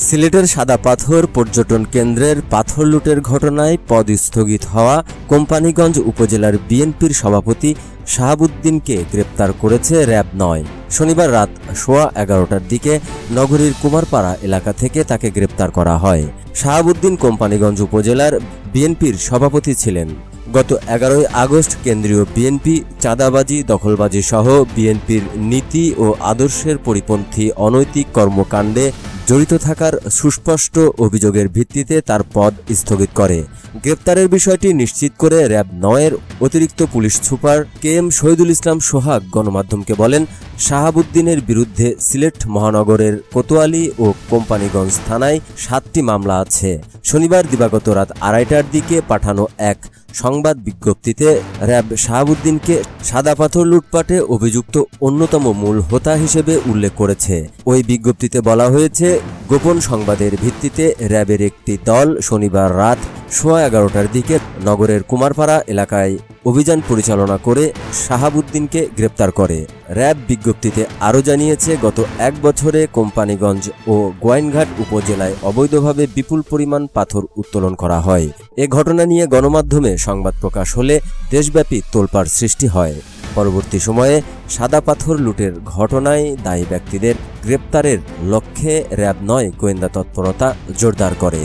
সিলেটের সাদা পাথর পর্যটন কেন্দ্রের পাথর লুটের ঘটনায় পদ স্থগিত হওয়া কোম্পানীগঞ্জ উপজেলার বিএনপির সভাপতি শাহাবুদ্দিনকে গ্রেপ্তার করেছে র‍্যাব ৯। শনিবার রাত 11:15টার দিকে নগরীর কুমারপাড়া এলাকা থেকে তাকে গ্রেপ্তার করা হয়। শাহাবুদ্দিন কোম্পানীগঞ্জ উপজেলার বিএনপির সভাপতি ছিলেন। গত 11ই আগস্ট কেন্দ্রীয় বিএনপি চাঁদাবাজি, দখলবাজি সহ বিএনপির নীতি ও আদর্শের পরিপন্থী অনৈতিক কর্মকাণ্ডে জড়িত থাকার সুস্পষ্ট অভিযোগের ভিত্তিতে তার পদ স্থগিত করে। গ্রেপ্তারের বিষয়টি নিশ্চিত করে র‍্যাব ৯-এর অতিরিক্ত police super KM Shahidul Islam সোহাগ গণমাধ্যমকে বলেন, শাহাবুদ্দিনের বিরুদ্ধে সিলেট মহানগরের কোতোয়ালি ও কোম্পানীগঞ্জ থানায় 7টি মামলা আছে। শনিবার দিবাগত রাত 2:30টার দিকে পাঠানো এক সংবাদ বিজ্ঞপ্তিতে র‍্যাব শাহাবুদ্দিনকে সাদা পাথর লুটপাটে অভিযুক্ত অন্যতম মূল হোতা হিসেবে উল্লেখ করেছে। ওই বিজ্ঞপ্তিতে বলা হয়েছে, গোপন সংবাদের ভিত্তিতে র‍্যাবের একটি দল শনিবার রাত 11:15টার দিকে নগরের কুমারপাড়া এলাকায় অভিযান পরিচালনা করে শাহাবুদ্দিনকে গ্রেপ্তার করে। র‍্যাব বিজ্ঞপ্তিতে আরও জানিয়েছে, গত 1 বছরে কোম্পানীগঞ্জ ও গোয়াইনঘাট উপজেলায় অবৈধভাবে বিপুল পরিমাণ পাথর উত্তোলন করা হয়। এ ঘটনা নিয়ে গণমাধ্যমে সংবাদ প্রকাশ হলে দেশব্যাপী তোলপাড় সৃষ্টি হয়। পরবর্তী সময়ে সাদা পাথর লুটের ঘটনায় দায়ী ব্যক্তিদের গ্রেপ্তারের লক্ষ্যে র‍্যাব ৯ গোয়েন্দা তৎপরতা জোরদার করে।